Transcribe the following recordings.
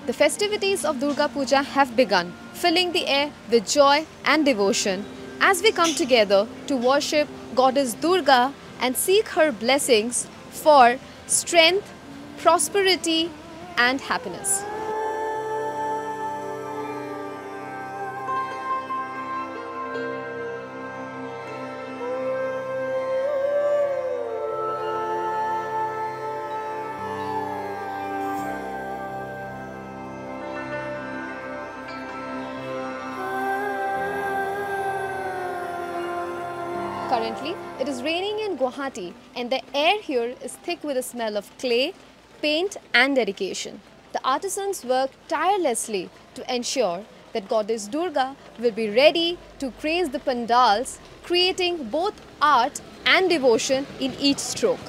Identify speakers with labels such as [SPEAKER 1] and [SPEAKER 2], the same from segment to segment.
[SPEAKER 1] The festivities of Durga Puja have begun, filling the air with joy and devotion as we come together to worship Goddess Durga and seek her blessings for strength, prosperity, and happiness. Currently, it is raining in Guwahati and the air here is thick with the smell of clay, paint and dedication. The artisans work tirelessly to ensure that Goddess Durga will be ready to grace the pandals, creating both art and devotion in each stroke.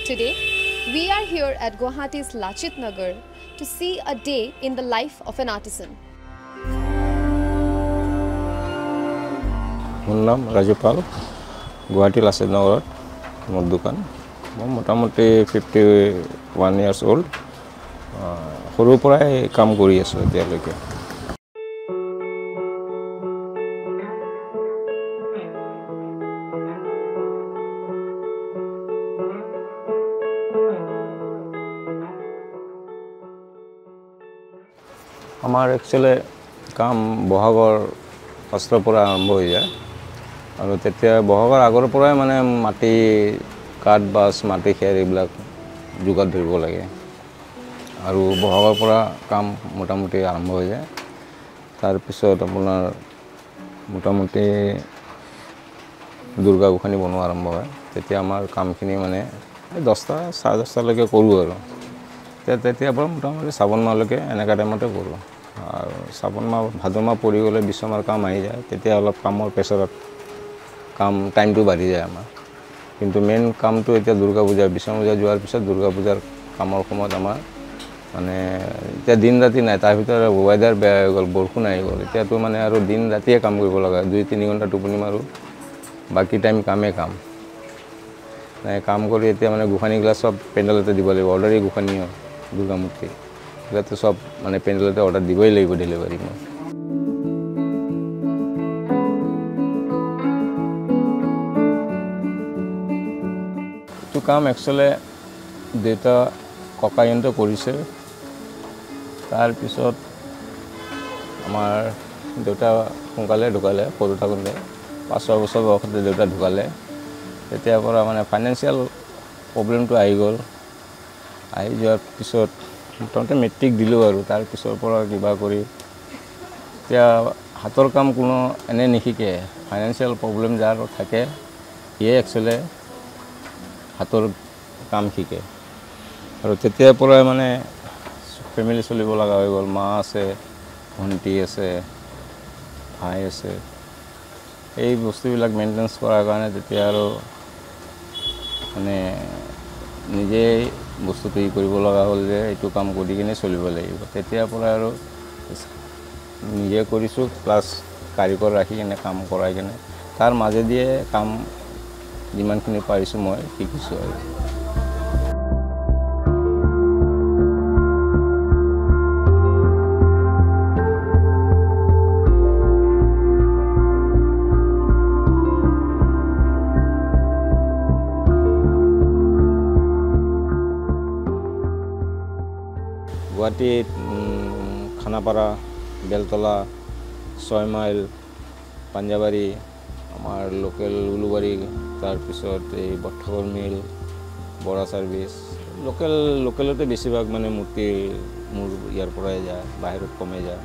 [SPEAKER 1] Today, we are here at Guwahati's Lachit Nagar to see a day in the life of an artisan.
[SPEAKER 2] My name is Rajupal. Guwahati Lachit Nagar, my dukan. I'm 51 years old. সৰুৰ পৰাই কাম কৰি আছো এতিয়ালৈকে। আমাৰ actually কাম বহাগৰ ফাৰ্ষ্টৰ পৰা আৰম্ভ হৈ যায় আৰু তেতিয়া বহাগৰ আগৰ পৰাই মানে মাটি কাঠ বাছ মাটি খেৰ এইবিলাক যোগাৰ ধৰিব লাগে আৰু বহাগৰ পৰা কাম মোটামুটি আৰম্ভ হৈ যায় তাৰ পিছত আপোনাৰ মোটামুটি দুৰ্গা গোসানী বনোৱা আৰম্ভ হয় তেতিয়া আমাৰ কামখিনি মানে 10টা 10:30 লৈকে কৰো আৰু তেতিয়া পৰা মোটামুটি শ্ৰাবণ মাহলৈকে এনেকা টাইমতে কৰো আৰু শ্ৰাবণ মাহ ভাদ মাহ পৰি গ'লে বিশ্বমাৰ কাম আহি যায় তেতিয়া অলপ কামৰ প্ৰেছাৰত কাম টাইমটো বাঢ়ি যায় আমাৰ কিন্তু মেইন কামটো এতিয়া দুৰ্গা পূজা বিশ্বম পূজা যোৱাৰ পিছত দুৰ্গা পূজাৰ কামৰ সময়ত আমাৰ মানে এতিয়া দিন ৰাতি নাই তাৰ ভিতৰত ওয়েদাৰ বেয়া হৈ গ'ল বৰষুণ আহি গ'ল এতিয়াতো মানে আৰু দিন ৰাতিয়ে কাম কৰিব লগা 2-3 ঘণ্টা টোপনি মাৰো বাকি টাইম কামে কাম নাই কাম কৰি এতিয়া মানে গোসানী গ্লাস সব পেন্ডেলতে দিব লাগিব অৰ্ডাৰি গোসানী দুৰ্গা মূৰ্তি এটাতো সব মানে পেন্ডেলতে অৰ্ডাৰ দিবই লাগিব ডেলিভাৰি মই তো কাম একচুয়ালি ডেটা ককায়ন্ত কৰিছে তাৰ পিছত আমাৰ দেউতা সোনকালে ঢুকালে সৰু থাকোঁতে 5 বছৰ বয়সতে দেউতা ঢুকালে তেতিয়াৰ পৰা মানে ফাইনান্সিয়াল প্ৰবলেমটো আহি গ'ল আহি যোৱাৰ পিছত মোটামুটি মেট্ৰিক দিলোঁ আৰু তাৰ পিছৰ পৰা কিবা কৰি এতিয়া হাতৰ কাম কোনো এনে নিশিকে ফাইনান্সিয়াল প্ৰবলেম যাৰ থাকে ইয়ে একচুয়ালি হাতৰ কাম শিকে আৰু তেতিয়াৰ পৰা মানে ফ্যামিলি চলিব লগা হৈ গ'ল মা আছে ভণ্টি আছে ভাই আছে এই বস্তুবিলাক মেইনটেনেন্স কৰাৰ কাৰণে তেতিয়া আৰু মানে নিজে বস্তুটো কৰিব লগা হ'ল যে এইটো কাম কৰি কিনে চলিব লাগিব তেতিয়াৰ পৰা আৰু নিজে কৰিছো প্লাস কাৰিকৰ ৰাখি কিনে কাম কৰাই কিনে তাৰ মাজে দিয়ে কাম যিমানখিনি পাৰিছো মই শিকিছো আৰু গুৱাহাটী খানাপাৰা বেলতলা 6 মাইল পাঞ্জাবাৰী আমাৰ লোকেল উলুবাৰী তাৰ পিছত এই বট্টাগড় মিল বৰা সাৰ্ভিস লোকেলতে বেছিভাগ মানে মূৰ্তি মোৰ ইয়াৰ পৰাই যায় বাহিৰত কমে যায়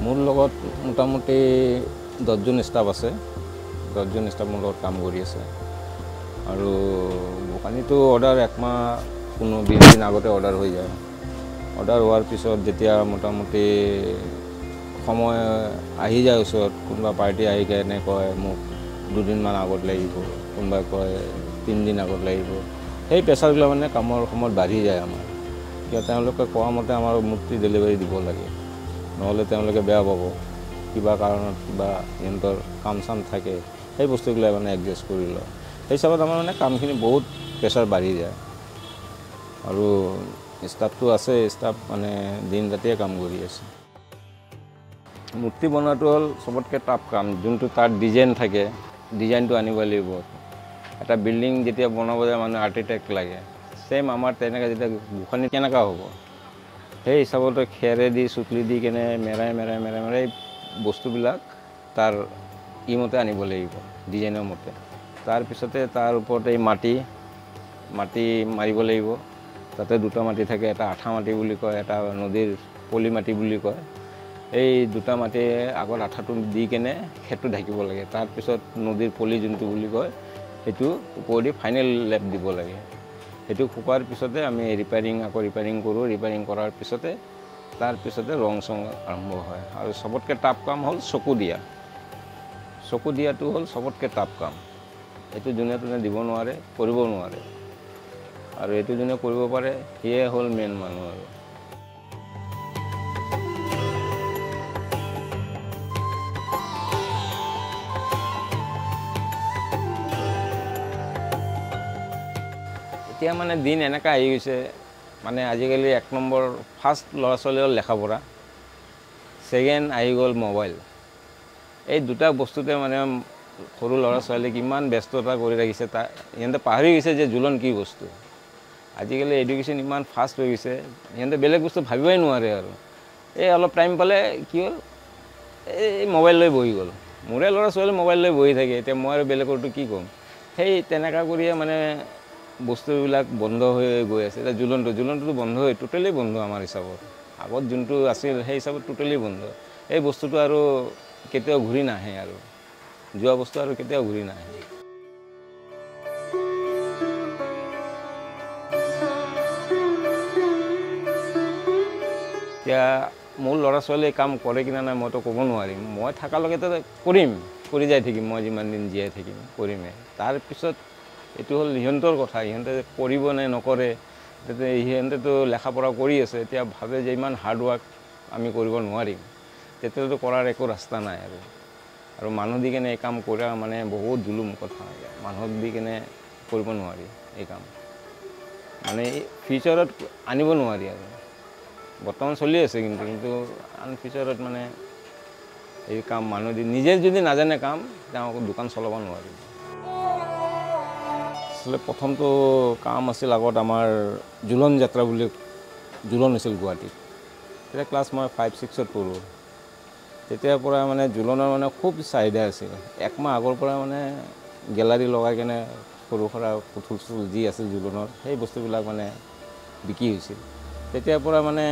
[SPEAKER 2] মোৰ লগত মোটামুটি 10 জন ষ্টাফ আছে 10 জন ষ্টাফ মোৰ লগত কাম কৰি আছে আৰু গোসানীটো অৰ্ডাৰ একমাহ কোনো 20 দিন আগতে অৰ্ডাৰ হৈ যায় অৰ্ডাৰ হোৱাৰ পিছত যেতিয়া মোটামুটি সময় আহি যায় ওচৰত, কোনোবা পাৰ্টি আহি কেনে কয় মোক 2 দিনমান আগত লাগিব, কোনোবাই কয় 3 দিন আগত লাগিব। সেই প্ৰেছাৰবিলাক মানে কামৰ সময়ত বাঢ়ি যায় আমাৰ। কিয় তেওঁলোকে কোৱা মতে আমাৰ মূৰ্তি ডেলিভাৰী দিব লাগে, নহ'লে তেওঁলোকে বেয়া পাব। কিবা কাৰণত কিবা সিহঁতৰ কাম চাম থাকে, সেই বস্তুবিলাক মানে এডজাষ্ট কৰি লয়। সেই হিচাপত আমাৰ মানে কামখিনি বহুত প্ৰেছাৰ বাঢ়ি যায়। আৰু ষ্টাফটো আছে, ষ্টাফ মানে দিন ৰাতিয়ে কাম কৰি আছে। মূৰ্তি বনোৱাটো হ'ল চবতকৈ টাফ কাম। যোনটো তাৰ ডিজাইন থাকে, ডিজাইনটো আনিব লাগিব। এটা বিল্ডিং যেতিয়া বনাব যায় মানুহ আৰ্কিটেক্ট লাগে, ছেম আমাৰ তেনেকৈ যেতিয়া গোঁসানী কেনেকুৱা হ'ব, সেই হিচাপতে খেৰেদি চুকলি দি কেনে মেৰাই বস্তুবিলাক তাৰ ইমতে আনিব লাগিব, ডিজাইনৰ মতে। তাৰপিছতে তাৰ ওপৰতে মাটি মাৰিব লাগিব। তাতে 2টা মাটি থাকে, এটা আঠা মাটি বুলি কয়, এটা নদীৰ পলি মাটি বুলি কয়। এই 2টা মাটি আগত আঠাটো দি কেনে খেৰটো ঢাকিব লাগে। তাৰপিছত নদীৰ পলি যোনটো বুলি কয়, সেইটো ওপৰেদি ফাইনেল লেপ দিব লাগে। সেইটো শুকোৱাৰ পিছতে আমি ৰিপেয়াৰিং কৰোঁ। ৰিপেয়াৰিং কৰাৰ পিছতে তাৰপিছতে ৰং চং আৰম্ভ হয়। আৰু চবতকৈ টাফ কাম হ'ল চকু দিয়া। চকু দিয়াটো হ'ল চবতকৈ টাফ কাম। এইটো যোনে তোনে দিব নোৱাৰে, কৰিব নোৱাৰে। আৰু এইটো যোনে কৰিব পাৰে, সিয়ে হ'ল মেইন মানুহ। আৰু এতিয়া মানে দিন এনেকুৱা আহি গৈছে, মানে আজিকালি 1 নম্বৰ ফাৰ্ষ্ট ল'ৰা ছোৱালী হ'ল লেখা পঢ়া, ছেকেণ্ড আহি গ'ল মোবাইল। এই 2টা বস্তুতে মানে সৰু ল'ৰা ছোৱালীক ইমান ব্যস্ততা কৰি ৰাখিছে, সিহঁতে পাহৰি গৈছে যে জোলন কি বস্তু। আজিকালি এডুকেশ্যন ইমান ফাষ্ট হৈ গৈছে, সিহঁতে বেলেগ বস্তু ভাবিবই নোৱাৰে। আৰু এই অলপ টাইম পালে কি হ'ল, এই মোবাইল লৈ বহি গ'ল। মোৰে ল'ৰা ছোৱালী মোবাইল লৈ বহি থাকে, এতিয়া মই আৰু বেলেগৰটো কি ক'ম। সেই তেনেকুৱা কৰিয়ে মানে বস্তুবিলাক বন্ধ হৈ গৈ আছে। এতিয়া জোলনটোতো বন্ধই, টোটেলি বন্ধ আমাৰ হিচাপত। আগত যোনটো আছিল সেই হিচাপত টোটেলি বন্ধ। এই বস্তুটো আৰু কেতিয়াও ঘূৰি নাহে, আৰু যোৱা বস্তু আৰু কেতিয়াও ঘূৰি নাহে। এতিয়া মোৰ ল'ৰা ছোৱালীয়ে কাম কৰে কিনা নাই মইতো ক'ব নোৱাৰিম। মই থকালৈকেতো কৰি যাই থাকিম, মই যিমান দিন জীয়াই থাকিম কৰিমেই। তাৰপিছত এইটো হ'ল সিহঁতৰ কথা, সিহঁতে কৰিব নে নকৰে। তেতিয়া সিহঁতেতো লেখা পঢ়া কৰি আছে, এতিয়া ভাবে যে ইমান হাৰ্ডৱৰ্ক আমি কৰিব নোৱাৰিম, তেতিয়াতো কৰাৰ একো ৰাস্তা নাই। আৰু মানুহ দি কেনে এই কাম কৰা মানে বহুত জুলুম কথা। মানুহক দি কেনে কৰিব নোৱাৰি এই কাম, মানে ফিউচাৰত আনিব নোৱাৰি। আৰু বৰ্তমান চলি আছে, কিন্তু আন ফিউচাৰত মানে এই কাম মানুহ দি নিজে যদি নাজানে কাম, তেওঁ দোকান চলাব নোৱাৰিব। আচলতে প্ৰথমটো কাম আছিল আগত আমাৰ জোলন যাত্ৰা বুলি জোলন হৈছিল গুৱাহাটীত। তেতিয়া ক্লাছ মই 5-6ত পঢ়োঁ। তেতিয়াৰ পৰা মানে জোলনৰ মানে খুব চাহিদা আছিল। 1 মাহ আগৰ পৰা মানে গেলাৰী লগাই কেনে সৰু সুৰা পুতুল চুতুল যি আছিল জোলনৰ, সেই বস্তুবিলাক মানে বিক্ৰী হৈছিল। তেতিয়াৰ পৰা মানে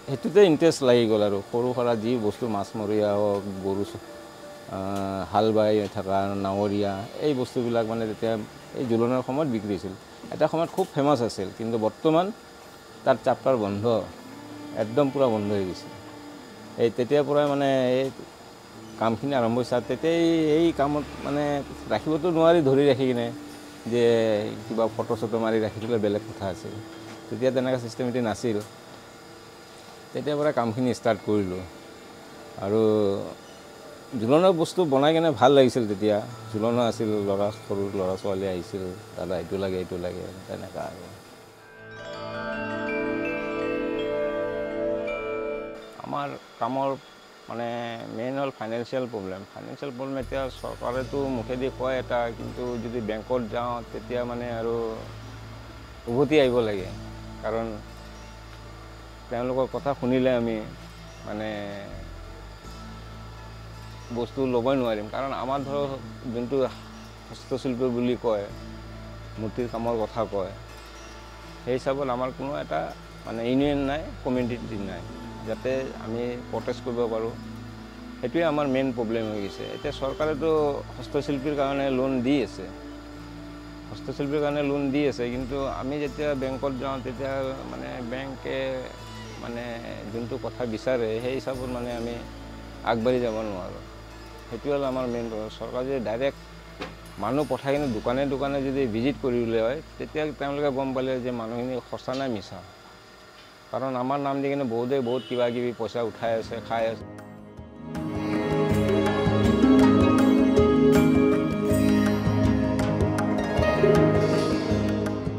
[SPEAKER 2] সেইটোতে ইণ্টাৰেষ্ট লাগি গ'ল। আৰু সৰু সুৰা যি বস্তু মাছমৰীয়া হওক, গৰু হাল বাই থকা নাৱৰীয়া, এই বস্তুবিলাক মানে তেতিয়া এই জোলনৰ সময়ত বিক্ৰী হৈছিল। এটা সময়ত খুব ফেমাছ আছিল, কিন্তু বৰ্তমান তাৰ চাপ্টাৰ বন্ধ, একদম পূৰা বন্ধ হৈ গৈছে। এই তেতিয়াৰ পৰাই মানে এই কামখিনি আৰম্ভ হৈছে। তেতিয়াই এই কামত মানে ৰাখিবতো নোৱাৰি, ধৰি ৰাখি কিনে যে কিবা ফটো চটো মাৰি ৰাখি দিলে বেলেগ কথা আছিল। তেতিয়া তেনেকুৱা ছিষ্টেমেটিক নাছিল। তেতিয়াৰ পৰা কামখিনি ষ্টাৰ্ট কৰিলোঁ। আৰু জোলনৰ বস্তু বনাই কেনে ভাল লাগিছিল। তেতিয়া জোলনো আছিল, সৰু ল'ৰা ছোৱালী আহিছিল, দাদা এইটো লাগে তেনেকুৱা। আৰু আমাৰ কামৰ মানে মেইন হ'ল ফাইনেন্সিয়েল প্ৰব্লেম। এতিয়া চৰকাৰেতো মুখেদি কয় এটা, কিন্তু যদি বেংকত যাওঁ তেতিয়া মানে আৰু উভতি আহিব লাগে। কাৰণ তেওঁলোকৰ কথা শুনিলে আমি মানে বস্তু ল'বই নোৱাৰিম। কাৰণ আমাৰ ধৰক যোনটো হস্তশিল্পী বুলি কয়, মূৰ্তিৰ কামৰ কথা কয়, সেই হিচাপত আমাৰ কোনো এটা মানে ইউনিয়ন নাই, কমিউনিটি নাই, যাতে আমি প্ৰটেষ্ট কৰিব পাৰোঁ। সেইটোৱে আমাৰ মেইন প্ৰব্লেম হৈ গৈছে। এতিয়া চৰকাৰেতো হস্তশিল্পীৰ কাৰণে লোন দি আছে, হস্তশিল্পীৰ কাৰণে লোন দি আছে, কিন্তু আমি যেতিয়া বেংকত যাওঁ তেতিয়া মানে বেংকে মানে যোনটো কথা বিচাৰে সেই হিচাপত মানে আমি আগবাঢ়ি যাব নোৱাৰোঁ। সেইটো হ'ল আমাৰ মেইন কথা। চৰকাৰে যদি ডাইৰেক্ট মানুহ পঠাই কিনে দোকানে দোকানে যদি ভিজিট কৰিবলৈ হয়, তেতিয়া তেওঁলোকে গম পালে যে মানুহখিনি সঁচা নাই মিছা। কাৰণ আমাৰ নাম দি কিনে বহুতে বহুত কিবা কিবি পইচা উঠাই আছে, খাই আছে।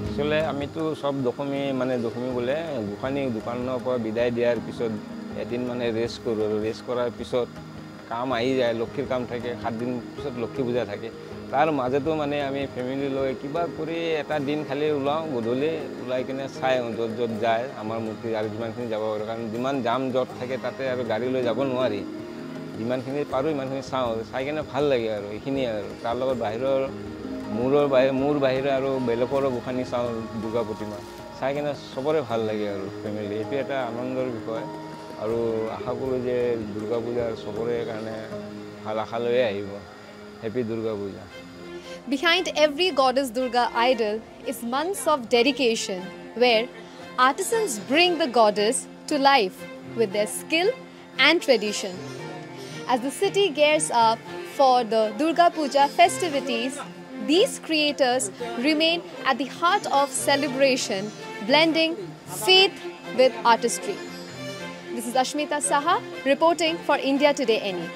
[SPEAKER 2] আসলে আমিতো সব দশমী বোলে গোসানী দোকানৰ পৰা বিদায় দিয়াৰ পিছত এদিন মানে ৰেষ্ট কৰোঁ, আৰু ৰেষ্ট কৰাৰ পিছত কাম আহি যায়, লক্ষীৰ কাম থাকে, 7 দিন পিছত লক্ষী পূজা থাকে। তাৰ মাজতো মানে আমি ফেমিলি লৈ কিবা কৰি এটা দিন খালি ওলাওঁ, গধূলি ওলাই কিনে চাই য'ত য'ত যায় আমাৰ মূৰ্তি আৰু যিমানখিনি যাব পাৰোঁ। কাৰণ যিমান জাম জট থাকে তাতে আৰু গাড়ী লৈ যাব নোৱাৰি, যিমানখিনি পাৰোঁ ইমানখিনি চাওঁ, চাই কিনে ভাল লাগে আৰু এইখিনিয়ে আৰু। তাৰ লগত বাহিৰৰ মোৰ বাহিৰে আৰু বেলেগৰো গোসানী চাওঁ দুৰ্গা প্ৰতিমা, চাই কিনে চবৰে ভাল লাগে আৰু ফেমিলি। এইটো এটা আনন্দৰ বিষয়, আৰু আশা কৰোঁ যে দুৰ্গা পূজাৰ চবৰে কাৰণে ভাল আশা লৈয়ে আহিব। Happy Durga Puja.
[SPEAKER 1] Behind every goddess Durga idol is months of dedication, where artisans bring the goddess to life with their skill and tradition. As the city gears up for the Durga Puja festivities, these creators remain at the heart of celebration, blending faith with artistry. This is Ashmita Saha reporting for India Today NE.